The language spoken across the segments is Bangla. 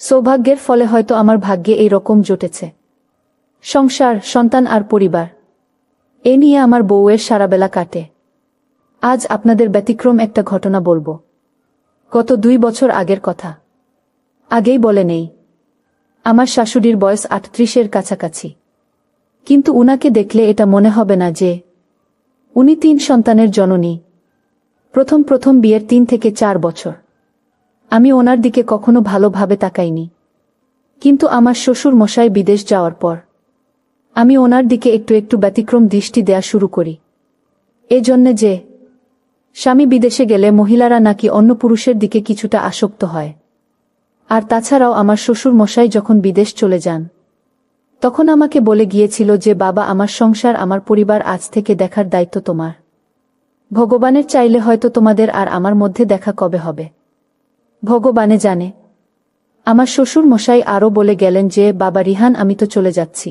সৌভাগ্যের ফলে হয়তো আমার ভাগ্যে এই রকম জুটেছে। সংসার, সন্তান আর পরিবার, এ নিয়ে আমার বউয়ের সারাবেলা কাটে। আজ আপনাদের ব্যতিক্রম একটা ঘটনা বলবো। গত 2 বছর আগের কথা। আগেই বলে নেই, আমার শাশুড়ির বয়স 38-এর কাছাকাছি। কিন্তু উনাকে দেখলে এটা মনে হবে না যে উনি 3 সন্তানের জননী। প্রথম বিয়ের 3 থেকে 4 বছর আমি ওনার দিকে কখনো ভালোভাবে তাকাইনি। কিন্তু আমার শ্বশুর মশাই বিদেশ যাওয়ার পর আমি ওনার দিকে একটু একটু ব্যতিক্রম দৃষ্টি দেয়া শুরু করি। এজন্যে যে স্বামী বিদেশে গেলে মহিলারা নাকি অন্য পুরুষের দিকে কিছুটা আসক্ত হয়। আর তাছাড়াও আমার শ্বশুর মশাই যখন বিদেশ চলে যান, তখন আমাকে বলে গিয়েছিল যে বাবা, আমার সংসার, আমার পরিবার আজ থেকে দেখার দায়িত্ব তোমার। ভগবানের চাইলে হয়তো তোমাদের আর আমার মধ্যে দেখা কবে হবে ভগবানে জানে। আমার শ্বশুর মশাই আরও বলে গেলেন যে বাবা রিহান, আমি তো চলে যাচ্ছি,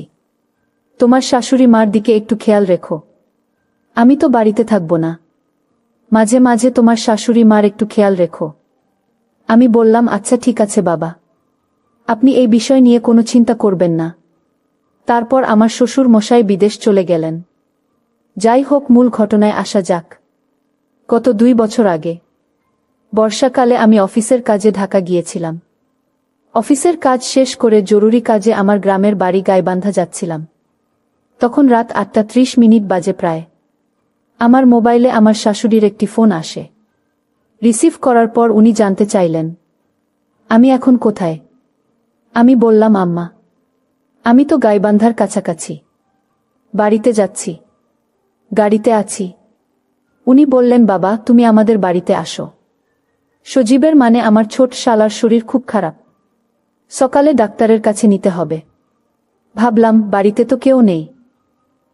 তোমার শাশুড়ি মার দিকে একটু খেয়াল রেখো। আমি তো বাড়িতে থাকব না, মাঝে মাঝে তোমার শাশুড়ি মার একটু খেয়াল রেখো। আমি বললাম, আচ্ছা ঠিক আছে বাবা, আপনি এই বিষয় নিয়ে কোনো চিন্তা করবেন না। তারপর আমার শ্বশুর মশাই বিদেশ চলে গেলেন। যাই হোক, মূল ঘটনায় আসা যাক। গত 2 বছর আগে বর্ষাকালে আমি অফিসের কাজে ঢাকা গিয়েছিলাম। অফিসের কাজ শেষ করে জরুরি কাজে আমার গ্রামের বাড়ি গাইবান্ধা যাচ্ছিলাম। তখন রাত 8:30 বাজে প্রায়। আমার মোবাইলে আমার শাশুড়ির একটি ফোন আসে। রিসিভ করার পর উনি জানতে চাইলেন আমি এখন কোথায়। আমি বললাম, আম্মা, আমি তো গাইবান্ধার কাছাকাছি, বাড়িতে যাচ্ছি, গাড়িতে আছি। উনি বললেন, বাবা, তুমি আমাদের বাড়িতে আসো। সজীবের মানে আমার ছোট শালার শরীর খুব খারাপ, সকালে ডাক্তারের কাছে নিতে হবে। ভাবলাম বাড়িতে তো কেউ নেই,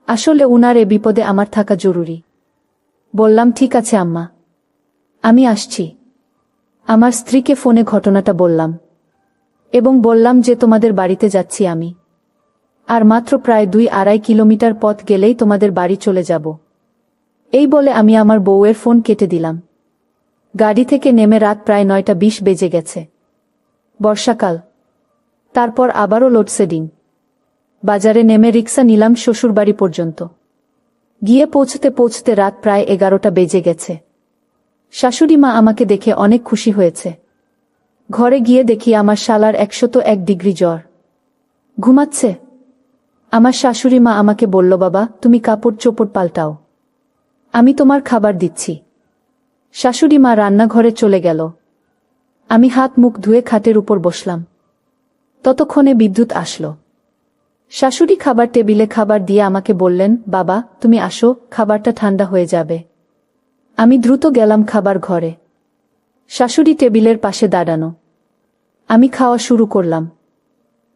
আসলে উনার এ বিপদে আমার থাকা জরুরি। বললাম, ঠিক আছে আম্মা, আমি আসছি। আমার স্ত্রীকে ফোনে ঘটনাটা বললাম এবং বললাম যে তোমাদের বাড়িতে যাচ্ছি আমি, আর মাত্র প্রায় 2-2.5 কিলোমিটার পথ গেলেই তোমাদের বাড়ি চলে যাব। এই বলে আমি আমার বউয়ের ফোন কেটে দিলাম। গাড়ি থেকে নেমে রাত প্রায় 9:20 বেজে গেছে। বর্ষাকাল, তারপর আবারও লোডশেডিং। বাজারে নেমে রিক্সা নিলাম শ্বশুরবাড়ি পর্যন্ত। গিয়ে পৌঁছতে পৌঁছতে রাত প্রায় 11টা বেজে গেছে। শাশুড়ি মা আমাকে দেখে অনেক খুশি হয়েছে। ঘরে গিয়ে দেখি আমার শালার 101 ডিগ্রি জ্বর, ঘুমাচ্ছে। আমার শাশুড়ি মা আমাকে বলল, বাবা, তুমি কাপড় চোপড় পাল্টাও, আমি তোমার খাবার দিচ্ছি। শাশুড়ি মা রান্নাঘরে চলে গেল। আমি হাত মুখ ধুয়ে খাটের উপর বসলাম। ততক্ষণে বিদ্যুৎ আসলো। শাশুড়ি খাবার টেবিলে খাবার দিয়ে আমাকে বললেন, বাবা, তুমি আসো, খাবারটা ঠান্ডা হয়ে যাবে। আমি দ্রুত গেলাম খাবার ঘরে। শাশুড়ি টেবিলের পাশে দাঁড়ানো। আমি খাওয়া শুরু করলাম।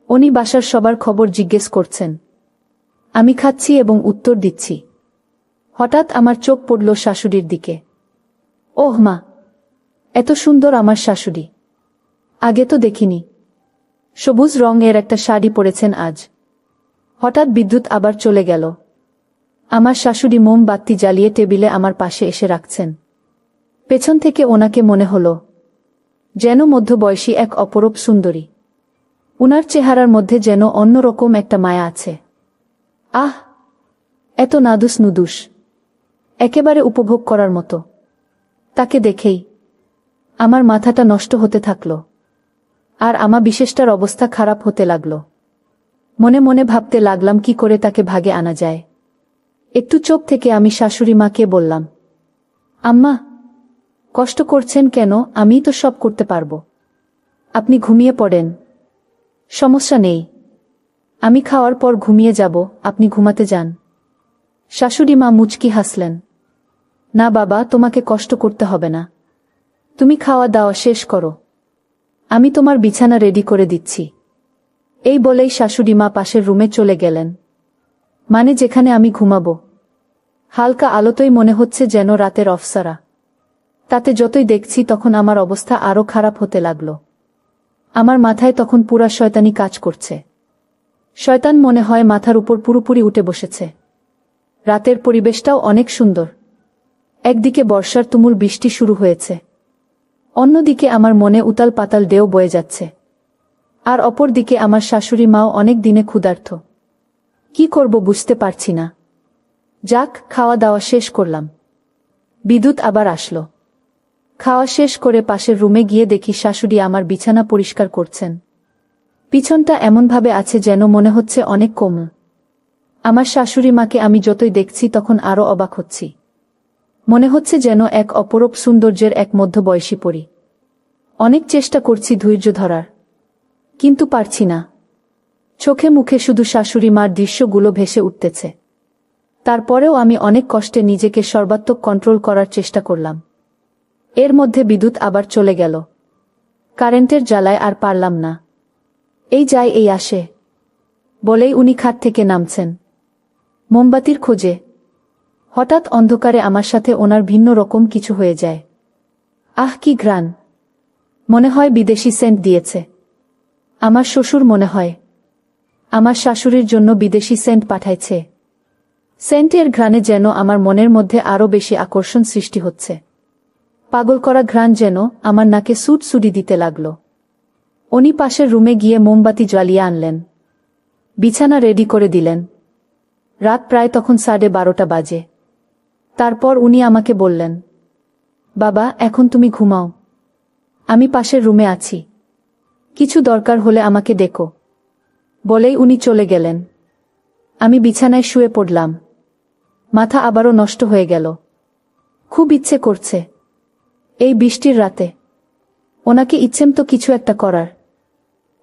উনি বাসার সবার খবর জিজ্ঞেস করছেন। আমি খাচ্ছি এবং উত্তর দিচ্ছি। হঠাৎ আমার চোখ পড়ল শাশুড়ির দিকে। ওহ মা, এত সুন্দর আমার শাশুড়ি, আগে তো দেখিনি। সবুজ রঙের একটা শাড়ি পরেছেন আজ। হঠাৎ বিদ্যুৎ আবার চলে গেল। আমার শাশুড়ি মোমবাতি জ্বালিয়ে টেবিলে আমার পাশে এসে রাখছেন। পেছন থেকে ওনাকে মনে হলো যেন মধ্যবয়সী এক অপরূপ সুন্দরী। উনার চেহারার মধ্যে যেন অন্যরকম একটা মায়া আছে। আহ, এত নাদুস নুদুস, একেবারে উপভোগ করার মতো। তাকে দেখেই আমার মাথাটা নষ্ট হতে থাকল, আর আমার বিশেষটার অবস্থা খারাপ হতে লাগল। মনে মনে ভাবতে লাগলাম কি করে তাকে ভাগে আনা যায়। একটু চোখ থেকে আমি শাশুড়ি মাকে বললাম, আম্মা, কষ্ট করছেন কেন? আমিই তো সব করতে পারবো। আপনি ঘুমিয়ে পড়েন, সমস্যা নেই। আমি খাওয়ার পর ঘুমিয়ে যাব, আপনি ঘুমাতে যান। শাশুড়ি মা মুচকি হাসলেন। না বাবা, তোমাকে কষ্ট করতে হবে না, তুমি খাওয়া দাওয়া শেষ করো, আমি তোমার বিছানা রেডি করে দিচ্ছি। এই বলেই শাশুড়ি মা পাশের রুমে চলে গেলেন, মানে যেখানে আমি ঘুমাবো। হালকা আলোতেই মনে হচ্ছে যেন রাতের অফসারা। তাতে যতই দেখছি তখন আমার অবস্থা আরও খারাপ হতে লাগল। আমার মাথায় তখন পুরা শয়তানি কাজ করছে। শয়তান মনে হয় মাথার উপর পুরোপুরি উঠে বসেছে। রাতের পরিবেশটাও অনেক সুন্দর। একদিকে বর্ষার তুমুল বৃষ্টি শুরু হয়েছে, অন্যদিকে আমার মনে উতাল পাতাল ঢেউ বয়ে যাচ্ছে। আর অপরদিকে আমার শাশুড়ি মাও অনেক দিনে ক্ষুধার্ত। কি করব বুঝতে পারছি না। যাক, খাওয়া দাওয়া শেষ করলাম। বিদ্যুৎ আবার আসলো। খাওয়া শেষ করে পাশের রুমে গিয়ে দেখি শাশুড়ি আমার বিছানা পরিষ্কার করছেন। পিছনটা এমনভাবে আছে যেন মনে হচ্ছে অনেক কোমল। আমার শাশুড়ি মাকে আমি যতই দেখছি তখন আরও অবাক হচ্ছি। মনে হচ্ছে যেন এক অপরূপ সৌন্দর্যের এক মধ্যবয়সী পরী। অনেক চেষ্টা করছি ধৈর্য ধরার, কিন্তু পারছি না। চোখে মুখে শুধু শাশুড়ি মার দৃশ্যগুলো ভেসে উঠতেছে। তারপরেও আমি অনেক কষ্টে নিজেকে সর্বাত্মক কন্ট্রোল করার চেষ্টা করলাম। এর মধ্যে বিদ্যুৎ আবার চলে গেল। কারেন্টের জ্বালায় আর পারলাম না। এই যায় এই আসে বলেই উনি খাট থেকে নামছেন মোমবাতির খোঁজে। হঠাৎ অন্ধকারে আমার সাথে ওনার ভিন্ন রকম কিছু হয়ে যায়। আহ, কি ঘ্রাণ! মনে হয় বিদেশি সেন্ট দিয়েছে। আমার শ্বশুর মনে হয় আমার শাশুড়ির জন্য বিদেশি সেন্ট পাঠাইছে। সেন্টের ঘ্রাণে যেন আমার মনের মধ্যে আরও বেশি আকর্ষণ সৃষ্টি হচ্ছে। পাগল করা ঘ্রাণ যেন আমার নাকে সুটসুড়ি দিতে লাগল। উনি পাশের রুমে গিয়ে মোমবাতি জ্বালিয়ে আনলেন। বিছানা রেডি করে দিলেন। রাত প্রায় তখন 12:30 বাজে। তারপর উনি আমাকে বললেন, বাবা, এখন তুমি ঘুমাও। আমি পাশের রুমে আছি। কিছু দরকার হলে আমাকে ডেকো। বলেই উনি চলে গেলেন। আমি বিছানায় শুয়ে পড়লাম। মাথা আবারও নষ্ট হয়ে গেল। খুব ইচ্ছে করছে এই বৃষ্টির রাতে ওনাকে ইচ্ছেমতো কিছু একটা করার,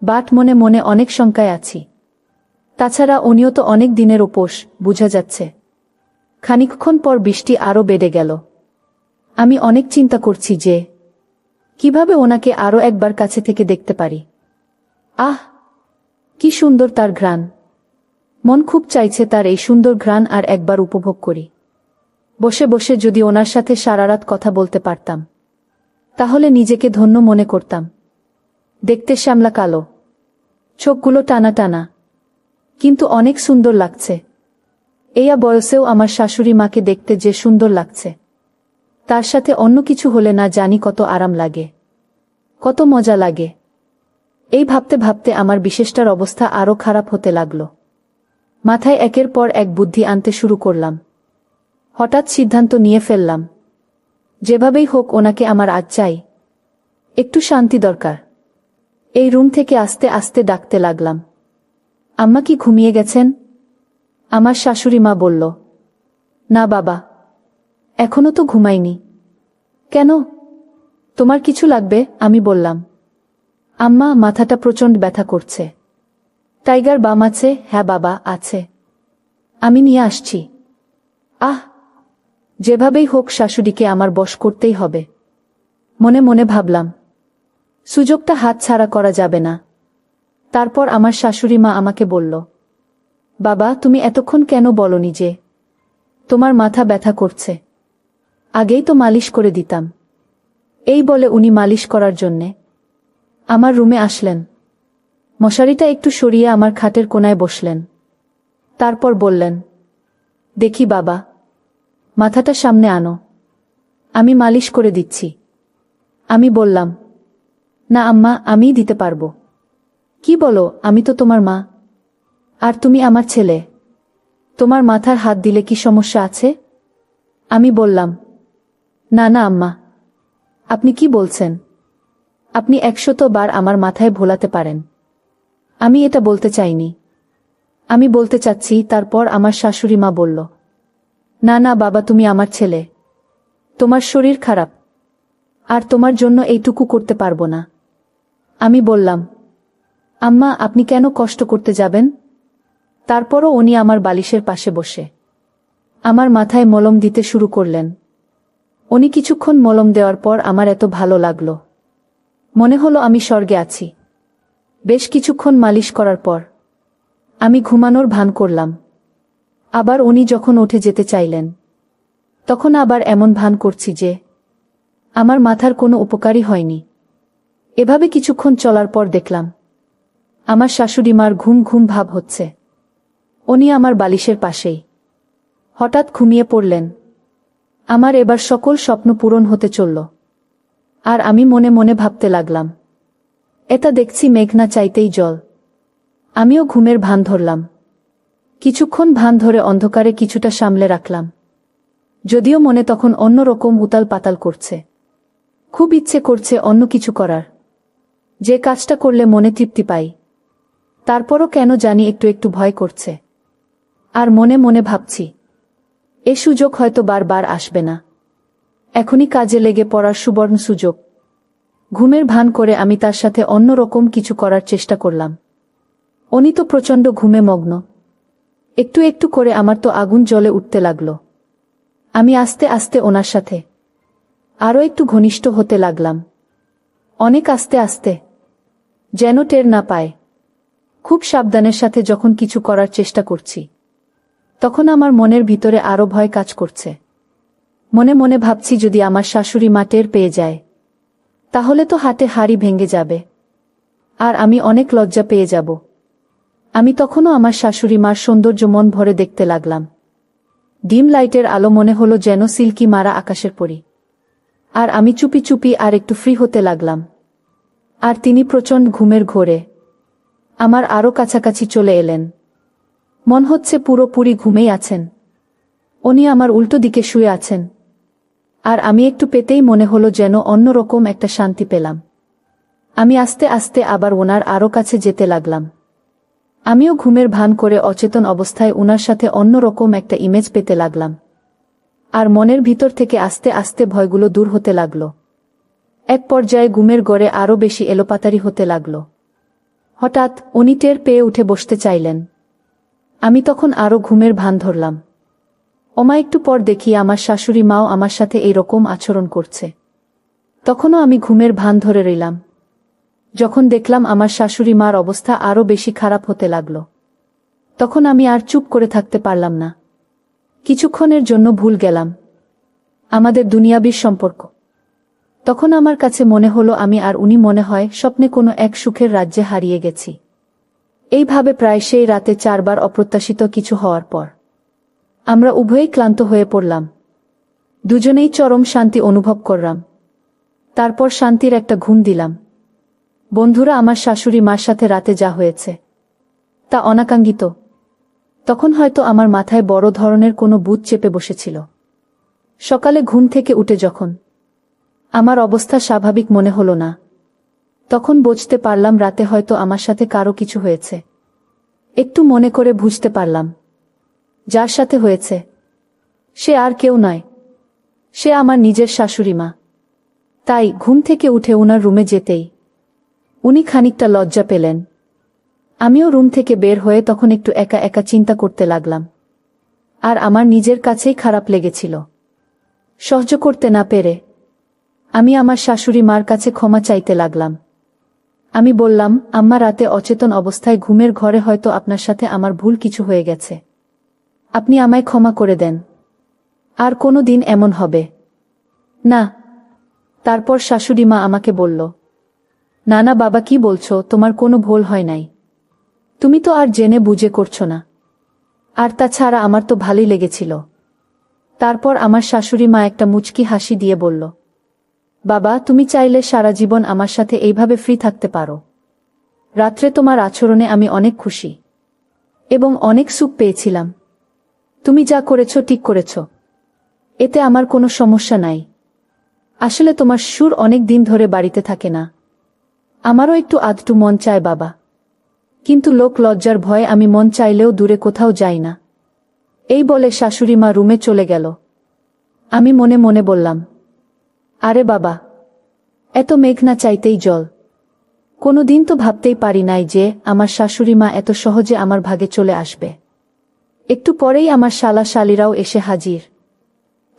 বাট মনে মনে অনেক শঙ্কায় আছি। তাছাড়া উনিও তো অনেক দিনের উপোস, বুঝা যাচ্ছে। খানিকক্ষণ পর বৃষ্টি আরও বেড়ে গেল। আমি অনেক চিন্তা করছি যে কিভাবে ওনাকে আরও একবার কাছে থেকে দেখতে পারি। আহ, কি সুন্দর তার ঘ্রাণ! মন খুব চাইছে তার এই সুন্দর ঘ্রাণ আর একবার উপভোগ করি। বসে বসে যদি ওনার সাথে সারারাত কথা বলতে পারতাম, তাহলে নিজেকে ধন্য মনে করতাম। দেখতে শ্যামলা কালো, চোখগুলো টানা টানা, কিন্তু অনেক সুন্দর লাগছে। এইয়া বয়সেও আমার শাশুড়ি মাকে দেখতে যে সুন্দর লাগছে, তার সাথে অন্য কিছু হলে না জানি কত আরাম লাগে, কত মজা লাগে। এই ভাবতে ভাবতে আমার বিশেষটার অবস্থা আরও খারাপ হতে লাগল। মাথায় একের পর এক বুদ্ধি আনতে শুরু করলাম। হঠাৎ সিদ্ধান্ত নিয়ে ফেললাম, যেভাবেই হোক ওনাকে আমার আজ চাই। একটু শান্তি দরকার। এই রুম থেকে আস্তে আস্তে ডাকতে লাগলাম, আম্মা কি ঘুমিয়ে গেছেন? আমার শাশুড়ি মা বলল, না বাবা, এখনো তো ঘুমাইনি। কেন, তোমার কিছু লাগবে? আমি বললাম, আম্মা, মাথাটা প্রচণ্ড ব্যথা করছে। টাইগার বাম আছে? হ্যাঁ বাবা, আছে। আমি নিয়ে আসছি। আহ, যেভাবেই হোক শাশুড়িকে আমার বশ করতেই হবে। মনে মনে ভাবলাম, সুযোগটা হাতছাড়া করা যাবে না। তারপর আমার শাশুড়ি মা আমাকে বলল, বাবা, তুমি এতক্ষণ কেন বলনি যে তোমার মাথা ব্যথা করছে? আগেই তো মালিশ করে দিতাম। এই বলে উনি মালিশ করার জন্যে আমার রুমে আসলেন। মশারিটা একটু সরিয়ে আমার খাটের কোনায় বসলেন। তারপর বললেন, দেখি বাবা, মাথাটা সামনে আনো, আমি মালিশ করে দিচ্ছি। আমি বললাম, না আম্মা, আমিই দিতে পারবো। কি বলো? আমি তো তোমার মা, আর তুমি আমার ছেলে। তোমার মাথার হাত দিলে কি সমস্যা আছে? আমি বললাম, না না আম্মা, আপনি কি বলছেন? আপনি 100 বার আমার মাথায় ভোলাতে পারেন। আমি এটা বলতে চাইনি। আমি বলতে চাচ্ছি। তারপর আমার শাশুড়ি মা বলল, না না বাবা, তুমি আমার ছেলে। তোমার শরীর খারাপ, আর তোমার জন্য এইটুকু করতে পারবো না। আমি বললাম, আম্মা, আপনি কেন কষ্ট করতে যাবেন? তারপরও উনি আমার বালিশের পাশে বসে আমার মাথায় মলম দিতে শুরু করলেন। উনি কিছুক্ষণ মলম দেওয়ার পর আমার এত ভালো লাগলো, মনে হলো আমি স্বর্গে আছি। বেশ কিছুক্ষণ মালিশ করার পর আমি ঘুমানোর ভান করলাম। আবার উনি যখন উঠে যেতে চাইলেন, তখন আবার এমন ভান করছি যে আমার মাথার কোনো উপকারই হয়নি। এভাবে কিছুক্ষণ চলার পর দেখলাম আমার শাশুড়ি মার ঘুম ঘুম ভাব হচ্ছে। উনি আমার বালিশের পাশেই হঠাৎ ঘুমিয়ে পড়লেন। আমার এবার সকল স্বপ্ন পূরণ হতে চলল। আর আমি মনে মনে ভাবতে লাগলাম, এটা দেখছি মেঘ না চাইতেই জল। আমিও ঘুমের ভান ধরলাম। কিছুক্ষণ ভান ধরে অন্ধকারে কিছুটা সামলে রাখলাম, যদিও মনে তখন অন্যরকম উতাল পাতাল করছে। খুব ইচ্ছে করছে অন্য কিছু করার, যে কাজটা করলে মনে তৃপ্তি পাই। তারপরও কেন জানি একটু একটু ভয় করছে। আর মনে মনে ভাবছি, এ সুযোগ হয়তো বারবার আসবে না। এখনই কাজে লেগে পড়ার সুবর্ণ সুযোগ। ঘুমের ভান করে আমি তার সাথে অন্যরকম কিছু করার চেষ্টা করলাম। উনি তো প্রচণ্ড ঘুমে মগ্ন। একটু একটু করে আমার তো আগুন জ্বলে উঠতে লাগল। আমি আস্তে আস্তে ওনার সাথে আরও একটু ঘনিষ্ঠ হতে লাগলাম, অনেক আস্তে আস্তে, যেন টের না পায়। খুব সাবধানের সাথে যখন কিছু করার চেষ্টা করছি, তখন আমার মনের ভিতরে আরও ভয় কাজ করছে। মনে মনে ভাবছি, যদি আমার শাশুড়ি মা টের পেয়ে যায়, তাহলে তো হাতে হাড়ি ভেঙে যাবে, আর আমি অনেক লজ্জা পেয়ে যাব। আমি তখনও আমার শাশুড়ি মার সৌন্দর্য মন ভরে দেখতে লাগলাম। ডিম লাইটের আলো মনে হলো যেন সিল্কি মারা আকাশের পরি। আর আমি চুপি চুপি আর একটু ফ্রি হতে লাগলাম। আর তিনি প্রচণ্ড ঘুমের ঘোরে আমার আরও কাছাকাছি চলে এলেন। মন হচ্ছে পুরোপুরি ঘুমেই আছেন। উনি আমার উল্টো দিকে শুয়ে আছেন। আর আমি একটু পেতেই মনে হলো যেন অন্যরকম একটা শান্তি পেলাম। আমি আস্তে আস্তে আবার ওনার আরও কাছে যেতে লাগলাম। আমিও ঘুমের ভান করে অচেতন অবস্থায় ওনার সাথে অন্যরকম একটা ইমেজ পেতে লাগলাম। আর মনের ভিতর থেকে আস্তে আস্তে ভয়গুলো দূর হতে লাগল। এক পর্যায়ে ঘুমের গড়ে আরও বেশি এলোপাতারি হতে লাগল। হঠাৎ উনি টের পেয়ে উঠে বসতে চাইলেন। আমি তখন আরও ঘুমের ভান ধরলাম। ওমা একটু পর দেখি আমার শাশুড়ি মাও আমার সাথে এই রকম আচরণ করছে। তখনও আমি ঘুমের ভান ধরে রইলাম। যখন দেখলাম আমার শাশুড়ি মার অবস্থা আরও বেশি খারাপ হতে লাগল, তখন আমি আর চুপ করে থাকতে পারলাম না। কিছুক্ষণের জন্য ভুল গেলাম আমাদের দুনিয়াবির সম্পর্ক। তখন আমার কাছে মনে হলো আমি আর উনি মনে হয় স্বপ্নে কোনো এক সুখের রাজ্যে হারিয়ে গেছি। এইভাবে প্রায় সেই রাতে 4 বার অপ্রত্যাশিত কিছু হওয়ার পর আমরা উভয়েই ক্লান্ত হয়ে পড়লাম। দুজনেই চরম শান্তি অনুভব করলাম। তারপর শান্তির একটা ঘুম দিলাম। বন্ধুরা, আমার শাশুড়ি মার সাথে রাতে যা হয়েছে তা অনাকাঙ্ক্ষিত। তখন হয়তো আমার মাথায় বড় ধরনের কোনো ভূত চেপে বসেছিল। সকালে ঘুম থেকে উঠে যখন আমার অবস্থা স্বাভাবিক মনে হলো না, তখন বুঝতে পারলাম রাতে হয়তো আমার সাথে কারো কিছু হয়েছে। একটু মনে করে বুঝতে পারলাম, যার সাথে হয়েছে সে আর কেউ নয়, সে আমার নিজের শাশুড়ি মা। তাই ঘুম থেকে উঠে উনার রুমে যেতেই উনি খানিকটা লজ্জা পেলেন। আমিও রুম থেকে বের হয়ে তখন একটু একা একা চিন্তা করতে লাগলাম। আর আমার নিজের কাছেই খারাপ লেগেছিল। সহ্য করতে না পেরে আমি আমার শাশুড়ি মার কাছে ক্ষমা চাইতে লাগলাম। আমি বললাম, আম্মা, রাতে অচেতন অবস্থায় ঘুমের ঘরে হয়তো আপনার সাথে আমার ভুল কিছু হয়ে গেছে। আপনি আমায় ক্ষমা করে দেন। আর কোনো দিন এমন হবে না। তারপর শাশুড়ি মা আমাকে বলল, না না বাবা, কি বলছো? তোমার কোনো ভুল হয় নাই। তুমি তো আর জেনে বুঝে করছো না। আর তাছাড়া আমার তো ভালোই লেগেছিল। তারপর আমার শাশুড়ি মা একটা মুচকি হাসি দিয়ে বলল, বাবা, তুমি চাইলে সারা জীবন আমার সাথে এইভাবে ফ্রি থাকতে পারো। রাত্রে তোমার আচরণে আমি অনেক খুশি এবং অনেক সুখ পেয়েছিলাম। তুমি যা করেছো ঠিক করেছো, এতে আমার কোনো সমস্যা নাই। আসলে তোমার সুর অনেক দিন ধরে বাড়িতে থাকে না। আমারও একটু আধটু মন চায় বাবা, কিন্তু লোক লজ্জার ভয়ে আমি মন চাইলেও দূরে কোথাও যাই না। এই বলে শাশুড়ি মা রুমে চলে গেল। আমি মনে মনে বললাম, আরে বাবা, এত মেঘ না চাইতেই জল। কোনো দিন তো ভাবতেই পারি নাই যে আমার শাশুড়ি মা এত সহজে আমার ভাগে চলে আসবে। একটু পরেই আমার শালা শালিরাও এসে হাজির।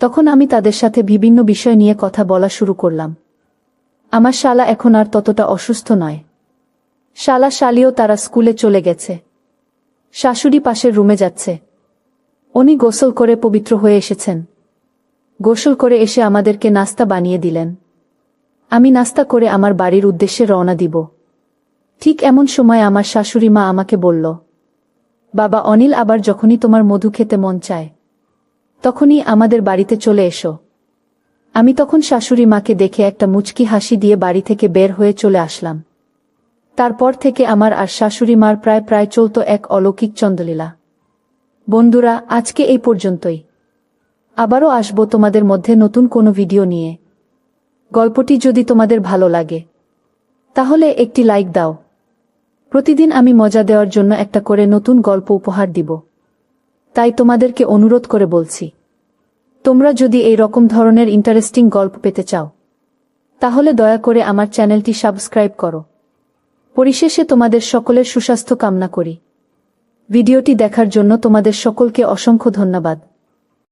তখন আমি তাদের সাথে বিভিন্ন বিষয় নিয়ে কথা বলা শুরু করলাম। আমার শালা এখন আর ততটা অসুস্থ নয়। শালা শালিও তারা স্কুলে চলে গেছে। শাশুড়ি পাশের রুমে যাচ্ছে। উনি গোসল করে পবিত্র হয়ে এসেছেন। গোসল করে এসে আমাদেরকে নাস্তা বানিয়ে দিলেন। আমি নাস্তা করে আমার বাড়ির উদ্দেশ্যে রওনা দিব। ঠিক এমন সময় আমার শাশুড়ি মা আমাকে বলল, বাবা অনিল, আবার যখনই তোমার মধু খেতে মন চায় তখনই আমাদের বাড়িতে চলে এসো। আমি তখন শাশুড়ি মাকে দেখে একটা মুচকি হাসি দিয়ে বাড়ি থেকে বের হয়ে চলে আসলাম। তারপর থেকে আমার আর শাশুড়ি মার প্রায় চলত এক অলৌকিক চন্দ্রলীলা। বন্ধুরা, আজকে এই পর্যন্তই। আবারও আসবো তোমাদের মধ্যে নতুন কোনো ভিডিও নিয়ে। গল্পটি যদি তোমাদের ভালো লাগে তাহলে একটি লাইক দাও। প্রতিদিন আমি মজা দেওয়ার জন্য একটা করে নতুন গল্প উপহার দিব, তাই তোমাদেরকে অনুরোধ করে বলছি, তোমরা যদি এই রকম ধরনের ইন্টারেস্টিং গল্প পেতে চাও তাহলে দয়া করে আমার চ্যানেলটি সাবস্ক্রাইব করো। পরিশেষে তোমাদের সকলের সুস্বাস্থ্য কামনা করি। ভিডিওটি দেখার জন্য তোমাদের সকলকে অসংখ্য ধন্যবাদ।